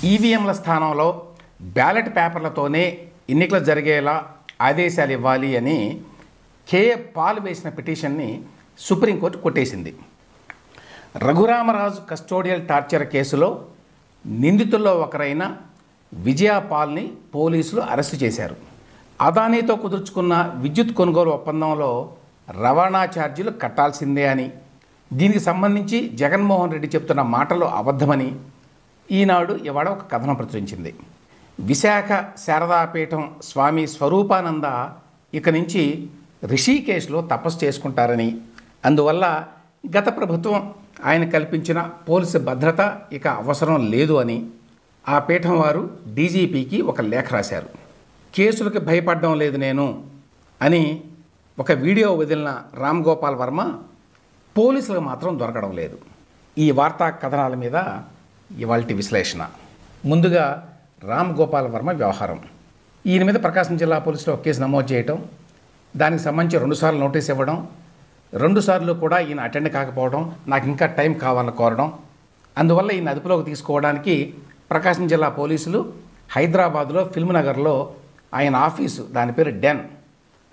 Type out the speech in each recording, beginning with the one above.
ఈవీఎంల స్థానంలో బ్యాలెట్ పేపర్లతోనే ఎన్నికలు జరిగేలా ఆదేశాలు ఇవ్వాలి అని కేఏ పాల్ వేసిన పిటిషన్ని సుప్రీంకోర్టు కొట్టేసింది. రఘురామరాజు కస్టోడియల్ టార్చర్ కేసులో నిందితుల్లో ఒకరైన విజయ పాల్ని పోలీసులు అరెస్టు చేశారు. అదానీతో కుదుర్చుకున్న విద్యుత్ కొనుగోలు ఒప్పందంలో రవాణా ఛార్జీలు కట్టాల్సిందే అని, దీనికి సంబంధించి జగన్మోహన్ రెడ్డి చెప్తున్న మాటలు అబద్ధమని ఈనాడు ఇవాళ ఒక కథనం ప్రచురించింది. విశాఖ శారదాపీఠం స్వామి స్వరూపానంద ఇక నుంచి రిషికేశ్లో తపస్సు చేసుకుంటారని, అందువల్ల గత ప్రభుత్వం ఆయన కల్పించిన పోలీసు భద్రత ఇక అవసరం లేదు అని ఆ పీఠం వారు డీజీపీకి ఒక లేఖ రాశారు. కేసులకు భయపడడం లేదు నేను అని ఒక వీడియో వదిలిన రామ్ గోపాల్ వర్మ పోలీసులకు మాత్రం దొరకడం లేదు. ఈ వార్తా కథనాల మీద ఇవాల్టి విశ్లేషణ. ముందుగా రామ్ గోపాల్ వర్మ వ్యవహారం. ఈయన మీద ప్రకాశం జిల్లా పోలీసులో ఒక కేసు నమోదు చేయటం, దానికి సంబంధించి 2 సార్లు నోటీస్ ఇవ్వడం, 2 సార్లు కూడా ఈయన అటెండ్ కాకపోవడం, నాకు ఇంకా టైం కావాలని కోరడం, అందువల్ల ఈయన అదుపులోకి తీసుకోవడానికి ప్రకాశం జిల్లా పోలీసులు హైదరాబాద్లో ఫిల్మ్ నగర్లో ఆయన ఆఫీసు, దాని పేరు డెన్,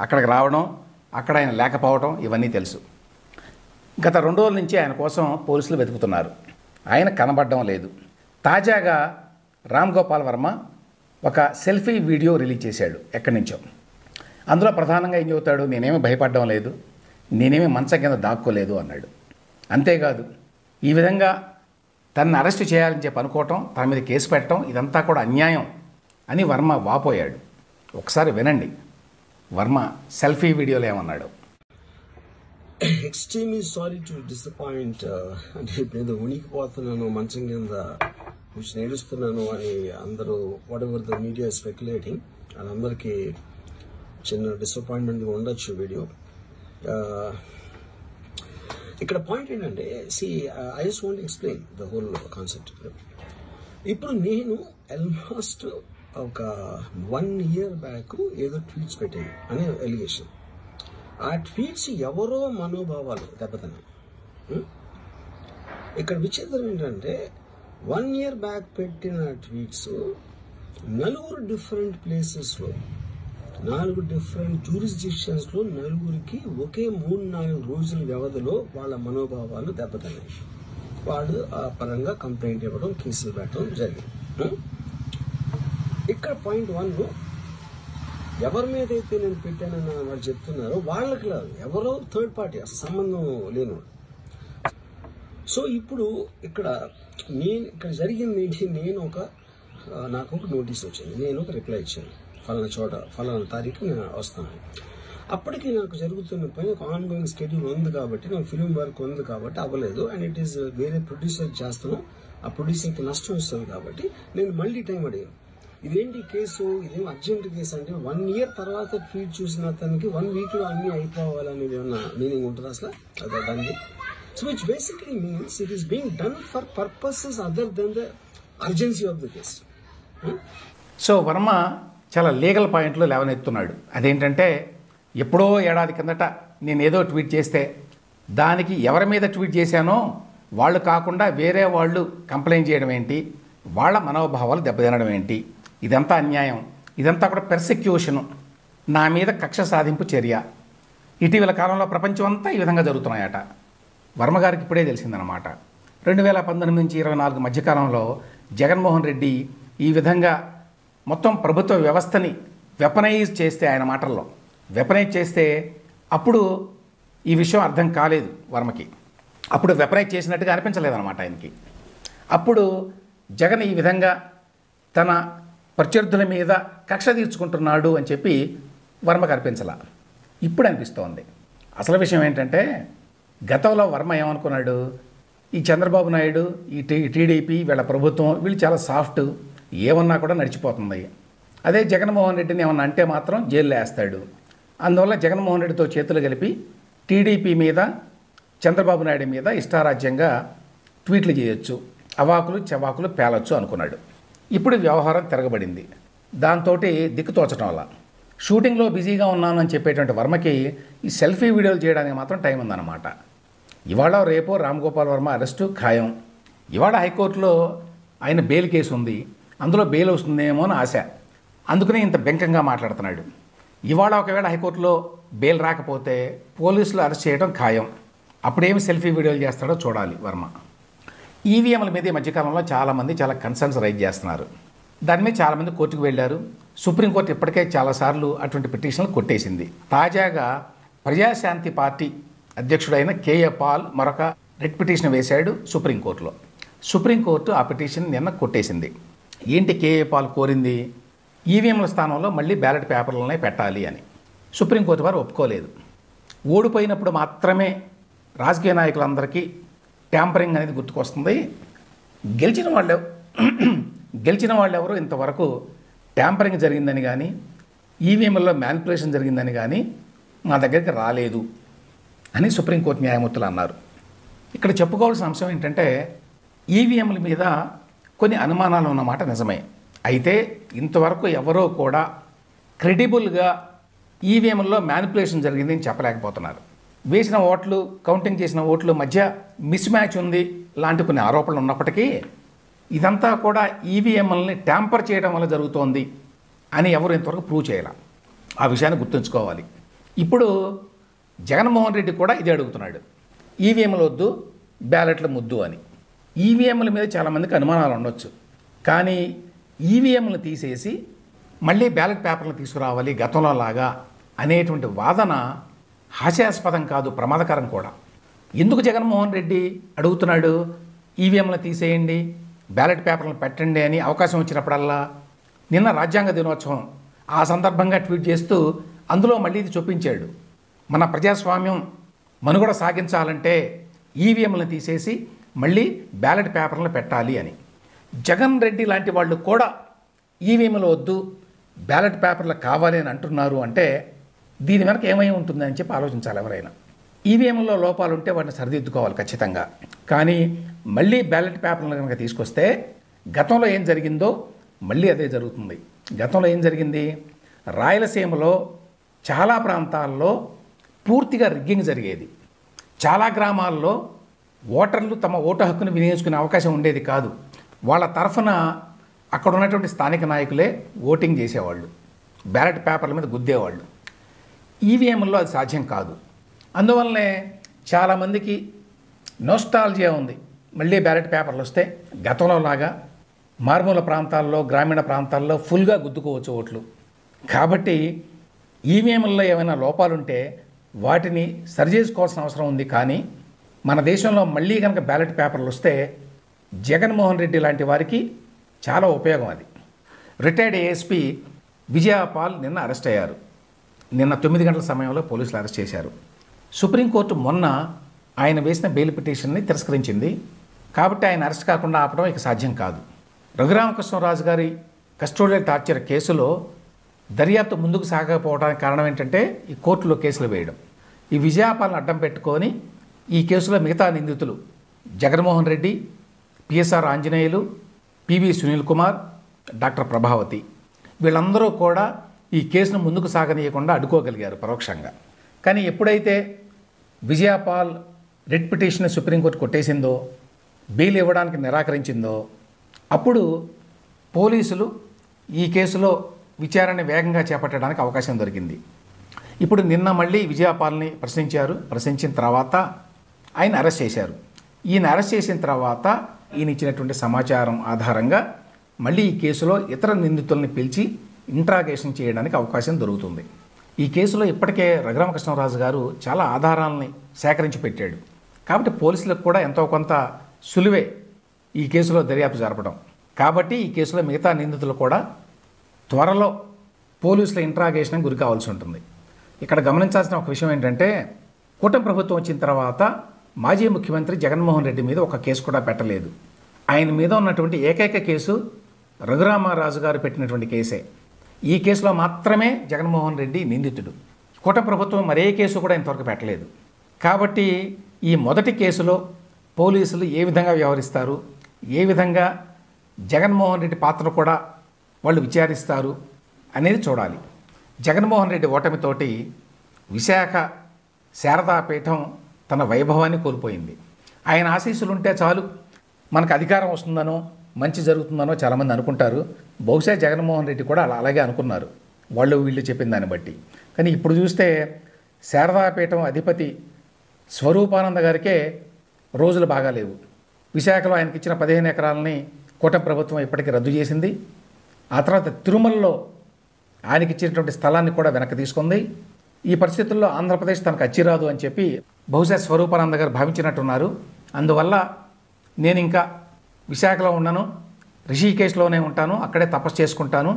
అక్కడికి రావడం, అక్కడ ఆయన లేకపోవడం ఇవన్నీ తెలుసు. గత 2 రోజుల నుంచి ఆయన కోసం పోలీసులు వెతుకుతున్నారు. ఆయన కనబడడం లేదు. తాజాగా రామ్ గోపాల్ వర్మ ఒక సెల్ఫీ వీడియో రిలీజ్ చేశాడు ఎక్కడి నుంచో. అందులో ప్రధానంగా ఏం చెబుతాడు, నేనేమీ భయపడడం లేదు, నేనేమీ మంచం కింద దాక్కోలేదు అన్నాడు. అంతేకాదు, ఈ విధంగా తనను అరెస్టు చేయాలని చెప్పి అనుకోవటం, తన మీద కేసు పెట్టడం ఇదంతా కూడా అన్యాయం అని వర్మ వాపోయాడు. ఒకసారి వినండి వర్మ సెల్ఫీ వీడియోలో ఏమన్నాడు. Extremely sorry to disappoint. అంటే ఇప్పుడు ఉనికిపోతున్నాను, మంచం కింద కూర్చొని నేడుస్తున్నాను అని అందరూ what ever the media speculating, వాళ్ళందరికీ చిన్న డిసప్పాయింట్మెంట్గా ఉండొచ్చు వీడియో. ఇక్కడ పాయింట్ ఏంటంటే, I just want explain the whole concept. ఇప్పుడు నేను ఆల్మోస్ట్ ఒక 1 year బ్యాక్ ఏదో ట్వీట్స్ పెట్టాను అనే ఎలిగేషన్. ఆ ట్వీట్స్ ఎవరో మనోభావాలు దెబ్బతిన్నాయి. ఇక్కడ విచిత్రం ఏంటంటే 1 year బ్యాక్ పెట్టిన ట్వీట్స్ 4 డిఫరెంట్ ప్లేసెస్లో, 4 డిఫరెంట్ జ్యూరిస్డిక్షన్స్లో 4కి ఒకే 3-4 రోజుల వ్యవధిలో వాళ్ళ మనోభావాలు దెబ్బతిన్నాయి. వాళ్ళు ఆ పరంగా కంప్లైంట్ ఇవ్వడం, కేసులు పెట్టడం జరిగింది. ఇక్కడ పాయింట్ 1, ఎవరి మీద అయితే నేను పెట్టానని వాళ్ళు చెప్తున్నారో వాళ్ళకి లేదు, ఎవరో థర్డ్ పార్టీ, అసలు సంబంధం లేనివాడు. సో ఇప్పుడు ఇక్కడ జరిగింది ఏంటి, నాకు ఒక నోటీస్ వచ్చింది, నేను ఒక రిప్లై ఇచ్చాను, ఫలానా చోట ఫలానా తారీఖు నేను వస్తాను. అప్పటికి నాకు జరుగుతున్న పని ఒక ఆన్గోయింగ్ స్కెడ్యూల్ ఉంది కాబట్టి, నాకు ఫిల్మ్ వర్క్ ఉంది కాబట్టి అవ్వలేదు. అండ్ ఇట్ ఈస్ వేరే ప్రొడ్యూసర్ చేస్తున్నాం, ఆ ప్రొడ్యూసర్కి నష్టం వస్తుంది కాబట్టి నేను మళ్ళీ టైం అడిగాను. ఇదేంటి కేసు, ఇదేం అర్జెంట్ కేసు అంటే 1 year తర్వాత ట్వీట్ చూసిన అతనికి 1 weekలో అన్ని అయిపోవాలనేది ఏమన్నా మీనింగ్ ఉంటుంది అసలు దాన్ని? So which basically means it is being done for purposes other than the urgency of the case. So Varma చాలా లీగల్ పాయింట్లు లేవనెత్తున్నాడు. అదేంటంటే, ఎప్పుడో ఏడాది కిందట నేను ఏదో ట్వీట్ చేస్తే దానికి ఎవరి మీద ట్వీట్ చేశానో వాళ్ళు కాకుండా వేరే వాళ్ళు కంప్లైంట్ చేయడం ఏంటి, వాళ్ళ మనోభావాలు దెబ్బతినడం ఏంటి, ఇదంతా అన్యాయం, ఇదంతా కూడా పెర్సిక్యూషను, నా మీద కక్ష సాధింపు చర్య. ఇటీవల కాలంలో ప్రపంచం అంతా ఈ విధంగా జరుగుతున్నాయట. వర్మగారికి ఇప్పుడే తెలిసిందనమాట. 2019 నుంచి 24 మధ్యకాలంలో జగన్మోహన్ రెడ్డి ఈ విధంగా మొత్తం ప్రభుత్వ వ్యవస్థని వెపనైజ్ చేస్తే, ఆయన మాటల్లో వెపనైజ్ చేస్తే అప్పుడు ఈ విషయం అర్థం కాలేదు వర్మకి. అప్పుడు వెపనైజ్ చేసినట్టుగా అనిపించలేదన్నమాట ఆయనకి. అప్పుడు జగన్ ఈ విధంగా తన ప్రత్యర్థుల మీద కక్ష తీర్చుకుంటున్నాడు అని చెప్పి వర్మకు అనిపించాల. ఇప్పుడు అనిపిస్తోంది. అసలు విషయం ఏంటంటే, గతంలో వర్మ ఏమనుకున్నాడు, ఈ చంద్రబాబు నాయుడు, ఈ టీడీపీ, వీళ్ళ ప్రభుత్వం, వీళ్ళు చాలా సాఫ్ట్, ఏమన్నా కూడా నడిచిపోతుంది. అదే జగన్మోహన్ రెడ్డిని ఏమన్నా అంటే మాత్రం జైల్లో వేస్తాడు. అందువల్ల జగన్మోహన్ రెడ్డితో చేతులు కలిపి టీడీపీ మీద, చంద్రబాబు నాయుడు మీద ఇష్టారాజ్యంగా ట్వీట్లు చేయొచ్చు, అవాకులు చవాకులు పేలొచ్చు అనుకున్నాడు. ఇప్పుడు వ్యవహారం తిరగబడింది. దాంతో దిక్కుతోచడం వల్ల షూటింగ్లో బిజీగా ఉన్నాను అని చెప్పేటువంటి వర్మకి ఈ సెల్ఫీ వీడియోలు చేయడానికి మాత్రం టైం ఉందన్నమాట. ఇవాళ రేపో రామ్ గోపాల్ వర్మ అరెస్టు ఖాయం. ఇవాళ హైకోర్టులో ఆయన బెయిల్ కేసు ఉంది. అందులో బెయిల్ వస్తుందేమో అని ఆశ. అందుకనే ఇంత బెంకంగా మాట్లాడుతున్నాడు. ఇవాళ ఒకవేళ హైకోర్టులో బెయిల్ రాకపోతే పోలీసులు అరెస్ట్ చేయడం ఖాయం. అప్పుడేమి సెల్ఫీ వీడియోలు చేస్తాడో చూడాలి వర్మ. ఈవీఎంల మీద ఈ మధ్యకాలంలో చాలామంది చాలా కన్సర్న్స్ రైజ్ చేస్తున్నారు. దాని మీద చాలామంది కోర్టుకు వెళ్ళారు. సుప్రీంకోర్టు ఇప్పటికే చాలాసార్లు అటువంటి పిటిషన్లు కొట్టేసింది. తాజాగా ప్రజాశాంతి పార్టీ అధ్యక్షుడైన కేఏ పాల్ మరొక రిట్ పిటిషన్ వేశాడు సుప్రీంకోర్టులో. సుప్రీంకోర్టు ఆ పిటిషన్ నిన్న కొట్టేసింది. ఏంటి కేఏ పాల్ కోరింది? ఈవీఎంల స్థానంలో మళ్ళీ బ్యాలెట్ పేపర్లనే పెట్టాలి అని. సుప్రీంకోర్టు వారు ఒప్పుకోలేదు. ఓడిపోయినప్పుడు మాత్రమే రాజకీయ నాయకులందరికీ ట్యాంపరింగ్ అనేది గుర్తుకొస్తుంది. గెలిచిన వాళ్ళు ఎవరు ఇంతవరకు ట్యాంపరింగ్ జరిగిందని కానీ ఈవీఎంలలో మ్యానిపులేషన్ జరిగిందని కానీ మా దగ్గరికి రాలేదు అని సుప్రీంకోర్టు న్యాయమూర్తులు అన్నారు. ఇక్కడ చెప్పుకోవాల్సిన అంశం ఏంటంటే ఈవీఎంల మీద కొన్ని అనుమానాలు ఉన్నమాట నిజమే. అయితే ఇంతవరకు ఎవరో కూడా క్రెడిబుల్గా ఈవీఎంల్లో మ్యానిపులేషన్ జరిగిందని చెప్పలేకపోతున్నారు. వేసిన ఓట్లు, కౌంటింగ్ చేసిన ఓట్ల మధ్య మిస్ మ్యాచ్ ఉంది లాంటి కొన్ని ఆరోపణలు ఉన్నప్పటికీ ఇదంతా కూడా ఈవీఎంలని ట్యాంపర్ చేయడం వల్ల జరుగుతోంది అని ఎవరు ఇంతవరకు ప్రూవ్ చేయాలి. ఆ విషయాన్ని గుర్తుంచుకోవాలి. ఇప్పుడు జగన్మోహన్ రెడ్డి కూడా ఇదే అడుగుతున్నాడు, ఈవీఎంలు వద్దు బ్యాలెట్ల ముద్దు అని. ఈవీఎంల మీద చాలామందికి అనుమానాలు ఉండొచ్చు. కానీ ఈవీఎంలు తీసేసి మళ్ళీ బ్యాలెట్ పేపర్లు తీసుకురావాలి గతంలో లాగా అనేటువంటి వాదన హాస్యాస్పదం కాదు, ప్రమాదకరం కూడా. ఎందుకు జగన్మోహన్ రెడ్డి అడుగుతున్నాడు ఈవీఎంలు తీసేయండి, బ్యాలెట్ పేపర్లు పెట్టండి అని అవకాశం వచ్చినప్పుడల్లా? నిన్న రాజ్యాంగ దినోత్సవం, ఆ సందర్భంగా ట్వీట్ చేస్తూ అందులో మళ్ళీ ఇది చూపించాడు. మన ప్రజాస్వామ్యం మనుగడ సాగించాలంటే ఈవీఎంలను తీసేసి మళ్ళీ బ్యాలెట్ పేపర్లు పెట్టాలి అని. జగన్ రెడ్డి లాంటి వాళ్ళు కూడా ఈవీఎంలు వద్దు బ్యాలెట్ పేపర్లు కావాలి అని అంటున్నారు అంటే దీని వెనక ఏమై ఉంటుందని చెప్పి ఆలోచించాలి ఎవరైనా. ఈవీఎంలో లోపాలు ఉంటే వాటిని సరిదిద్దుకోవాలి ఖచ్చితంగా. కానీ మళ్ళీ బ్యాలెట్ పేపర్లు కనుక తీసుకొస్తే గతంలో ఏం జరిగిందో మళ్ళీ అదే జరుగుతుంది. గతంలో ఏం జరిగింది? రాయలసీమలో చాలా ప్రాంతాల్లో పూర్తిగా రిగ్గింగ్ జరిగేది. చాలా గ్రామాల్లో ఓటర్లు తమ ఓటు హక్కును వినియోగించుకునే అవకాశం ఉండేది కాదు. వాళ్ళ తరఫున అక్కడ ఉన్నటువంటి స్థానిక నాయకులే ఓటింగ్ చేసేవాళ్ళు, బ్యాలెట్ పేపర్ల మీద గుద్దేవాళ్ళు. ఈవీఎంల్లో అది సాధ్యం కాదు. అందువల్లనే చాలామందికి నోస్టాల్జియా ఉంది. మళ్ళీ బ్యాలెట్ పేపర్లు వస్తే గతంలో లాగా మారుమూల ప్రాంతాల్లో, గ్రామీణ ప్రాంతాల్లో ఫుల్గా గుద్దుకోవచ్చు ఓట్లు. కాబట్టి ఈవీఎంల్లో ఏమైనా లోపాలుంటే వాటిని సరిచేసుకోవాల్సిన అవసరం ఉంది. కానీ మన దేశంలో మళ్ళీ కనుక బ్యాలెట్ పేపర్లు వస్తే జగన్మోహన్ రెడ్డి లాంటి వారికి చాలా ఉపయోగం అది. రిటైర్డ్ ఏఎస్పీ విజయపాల్ నిన్న అరెస్ట్ అయ్యారు. నిన్న 9 గంటల సమయంలో పోలీసులు అరెస్ట్ చేశారు. సుప్రీంకోర్టు మొన్న ఆయన వేసిన బెయిల్ పిటిషన్ని తిరస్కరించింది. కాబట్టి ఆయన అరెస్ట్ కాకుండా ఆపడం ఇక సాధ్యం కాదు. రఘురామకృష్ణరాజు గారి కస్టోడియల్ టార్చర్ కేసులో దర్యాప్తు ముందుకు సాగకపోవడానికి కారణం ఏంటంటే ఈ కోర్టులో కేసులు వేయడం. ఈ విజయపాలను అడ్డం పెట్టుకొని ఈ కేసులో మిగతా నిందితులు Jaganmohan Reddy, PSR Anjaneyulu, PV Sunil Kumar, doctor Prabhavathi వీళ్ళందరూ కూడా ఈ కేసును ముందుకు సాగనీయకుండా అడ్డుకోగలిగారు పరోక్షంగా. కానీ ఎప్పుడైతే విజయపాల్ రిట్ పిటిషన్ సుప్రీంకోర్టు కొట్టేసిందో, బెయిల్ ఇవ్వడానికి నిరాకరించిందో, అప్పుడు పోలీసులు ఈ కేసులో విచారణ వేగంగా చేపట్టడానికి అవకాశం దొరికింది. ఇప్పుడు నిన్న మళ్ళీ విజయపాల్ని ప్రశ్నించిన తర్వాత ఆయన అరెస్ట్ చేశారు. ఈయన అరెస్ట్ చేసిన తర్వాత ఈయన ఇచ్చినటువంటి సమాచారం ఆధారంగా మళ్ళీ ఈ కేసులో ఇతర నిందితుల్ని పిలిచి ఇంట్రాగేషన్ చేయడానికి అవకాశం దొరుకుతుంది. ఈ కేసులో ఇప్పటికే రఘురామకృష్ణరాజు గారు చాలా ఆధారాలని సేకరించి పెట్టాడు. కాబట్టి పోలీసులకు కూడా ఎంతో కొంత సులువే ఈ కేసులో దర్యాప్తు జరపడం. కాబట్టి ఈ కేసులో మిగతా నిందితులు కూడా త్వరలో పోలీసుల ఇంట్రాగేషన్ గురి కావాల్సి ఉంటుంది. ఇక్కడ గమనించాల్సిన ఒక విషయం ఏంటంటే కూటమి ప్రభుత్వం వచ్చిన తర్వాత మాజీ ముఖ్యమంత్రి జగన్మోహన్ రెడ్డి మీద ఒక కేసు కూడా పెట్టలేదు. ఆయన మీద ఉన్నటువంటి ఏకైక కేసు రఘురామరాజు గారు పెట్టినటువంటి కేసే. ఈ కేసులో మాత్రమే జగన్మోహన్ రెడ్డి నిందితుడు. కూటమి ప్రభుత్వం మరే కేసు కూడా ఇంతవరకు పెట్టలేదు. కాబట్టి ఈ మొదటి కేసులో పోలీసులు ఏ విధంగా వ్యవహరిస్తారు, ఏ విధంగా జగన్మోహన్ రెడ్డి పాత్ర కూడా వాళ్ళు విచారిస్తారు అనేది చూడాలి. జగన్మోహన్ రెడ్డి ఓటమితోటి విశాఖ శారదాపీఠం తన వైభవాన్ని కోల్పోయింది. ఆయన ఆశీస్సులుంటే చాలు మనకు అధికారం వస్తుందనో, మంచి జరుగుతుందనో చాలామంది అనుకుంటారు. బహుశా జగన్మోహన్ రెడ్డి కూడా అలాగే అనుకున్నారు, వాళ్ళు వీళ్ళు చెప్పిన దాన్ని బట్టి. కానీ ఇప్పుడు చూస్తే శారదాపీఠం అధిపతి స్వరూపానంద గారికే రోజులు బాగాలేవు. విశాఖలో ఆయనకి ఇచ్చిన 15 ఎకరాలని కూటమి ప్రభుత్వం ఇప్పటికీ రద్దు చేసింది. ఆ తర్వాత తిరుమలలో ఆయనకి ఇచ్చినటువంటి స్థలాన్ని కూడా వెనక్కి తీసుకుంది. ఈ పరిస్థితుల్లో ఆంధ్రప్రదేశ్ తనకు అచ్చిరాదు అని చెప్పి బహుశా స్వరూపానంద గారు భావించినట్టున్నారు. అందువల్ల నేను ఇంకా విశాఖలో ఉన్నాను, రిషికేశ్లోనే ఉంటాను, అక్కడే తపస్సు చేసుకుంటాను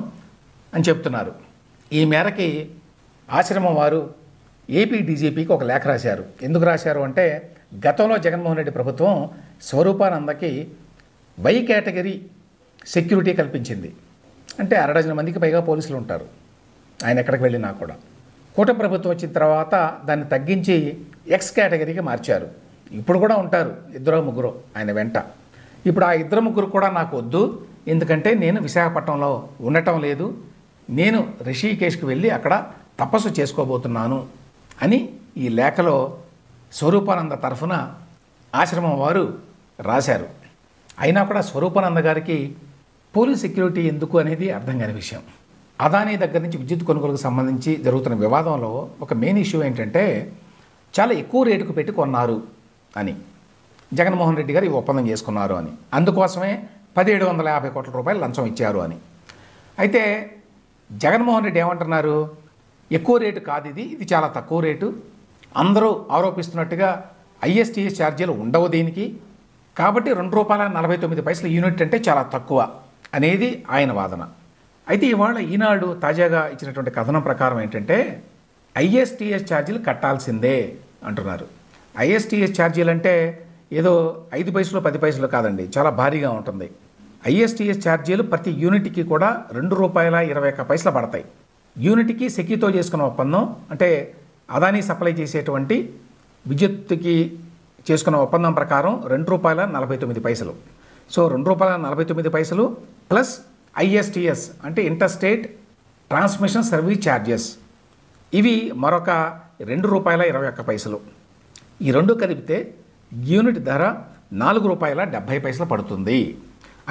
అని చెప్తున్నారు. ఈ మేరకి ఆశ్రమం వారు ఏపీ డీజీపీకి ఒక లేఖ రాశారు. ఎందుకు రాశారు అంటే, గతంలో జగన్మోహన్ రెడ్డి ప్రభుత్వం స్వరూపానందకి వై కేటగిరీ సెక్యూరిటీ కల్పించింది. అంటే 60 మందికి పైగా పోలీసులు ఉంటారు ఆయన ఎక్కడికి వెళ్ళినా కూడా. కూటమి ప్రభుత్వం వచ్చిన తర్వాత దాన్ని తగ్గించి ఎక్స్ కేటగిరీకి మార్చారు. ఇప్పుడు కూడా ఉంటారు 2-3 ఆయన వెంట. ఇప్పుడు ఆ 2-3 కూడా నాకు వద్దు, ఎందుకంటే నేను విశాఖపట్నంలో ఉండటం లేదు, నేను రిషికేశ్కి వెళ్ళి అక్కడ తపస్సు చేసుకోబోతున్నాను అని ఈ లేఖలో స్వరూపానంద తరఫున ఆశ్రమం వారు రాశారు. అయినా కూడా స్వరూపానంద గారికి పోలీస్ సెక్యూరిటీ ఎందుకు అనేది అర్థం కాని విషయం. అదానీ దగ్గర నుంచి విద్యుత్ కొనుగోలుకు సంబంధించి జరుగుతున్న వివాదంలో ఒక మెయిన్ ఇష్యూ ఏంటంటే, చాలా ఎక్కువ రేటుకు పెట్టి కొన్నారు అని జగన్మోహన్ రెడ్డి గారు ఈ ఒప్పందం చేసుకున్నారు అని, అందుకోసమే 1750 కోట్ల రూపాయలు లంచం ఇచ్చారు అని. అయితే జగన్మోహన్ రెడ్డి ఏమంటున్నారు, ఎక్కువ రేటు కాదు ఇది చాలా తక్కువ రేటు, అందరూ ఆరోపిస్తున్నట్టుగా ఐఎస్టీఎస్ ఛార్జీలు ఉండవు దీనికి, కాబట్టి ₹2.49 యూనిట్ అంటే చాలా తక్కువ అనేది ఆయన వాదన. అయితే ఇవాళ ఈనాడు తాజాగా ఇచ్చినటువంటి కథనం ప్రకారం ఏంటంటే, ఐఎస్టీఎస్ ఛార్జీలు కట్టాల్సిందే అంటున్నారు. ఐఎస్టీఎస్ ఛార్జీలు అంటే ఏదో 5 పైసలు 10 పైసలు కాదండి, చాలా భారీగా ఉంటుంది. ఐఎస్టీఎస్ ఛార్జీలు ప్రతి యూనిట్కి కూడా ₹2.21 పడతాయి. యూనిట్కి సెకీతో చేసుకున్న ఒప్పందం, అంటే అదానీ సప్లై చేసేటువంటి విద్యుత్తుకి చేసుకున్న ఒప్పందం ప్రకారం ₹2.49. సో ₹2.49 ప్లస్ ఐఎస్టీఎస్ అంటే ఇంటర్స్టేట్ ట్రాన్స్మిషన్ సర్వీస్ ఛార్జెస్, ఇవి మరొక ₹2.21. ఈ రెండు కలిపితే యూనిట్ ధర ₹4.70 పడుతుంది.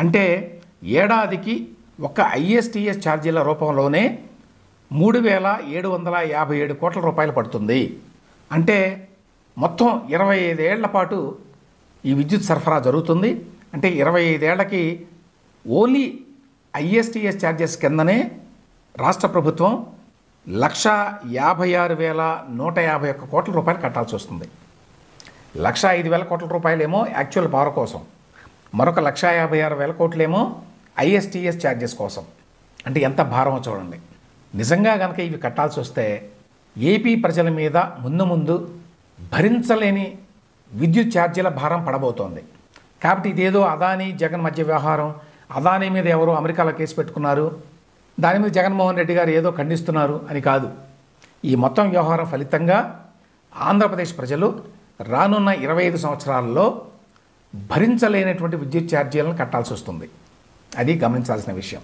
అంటే ఏడాదికి ఒక ఐఎస్టీఎస్ ఛార్జీల రూపంలోనే 3,757 కోట్ల రూపాయలు పడుతుంది. అంటే మొత్తం 25 ఏళ్ల పాటు ఈ విద్యుత్ సరఫరా జరుగుతుంది. అంటే 25 ఏళ్లకి ఓన్లీ ఐఎస్టీఎస్ ఛార్జెస్ కిందనే రాష్ట్ర ప్రభుత్వం 1,56,151 కోట్ల రూపాయలు కట్టాల్సి వస్తుంది. 1,05,000 కోట్ల రూపాయలేమో యాక్చువల్ పవర్ కోసం, మరొక 1,56,000 కోట్లేమో ఐఎస్టీఎస్ ఛార్జెస్ కోసం. అంటే ఎంత భారమో చూడండి. నిజంగా కనుక ఇవి కట్టాల్సి వస్తే ఏపీ ప్రజల మీద ముందు భరించలేని విద్యుత్ ఛార్జీల భారం పడబోతోంది. కాబట్టి ఇదేదో అదానీ జగన్ మధ్య వ్యవహారం, అదానీ మీద ఎవరో అమెరికాలో కేసు పెట్టుకున్నారు, దాని మీద జగన్మోహన్ రెడ్డి గారు ఏదో ఖండిస్తున్నారు అని కాదు. ఈ మొత్తం వ్యవహారం ఫలితంగా ఆంధ్రప్రదేశ్ ప్రజలు రానున్న 25 సంవత్సరాల్లో భరించలేనటువంటి విద్యుత్ ఛార్జీలను కట్టాల్సి వస్తుంది. అది గమనించాల్సిన విషయం.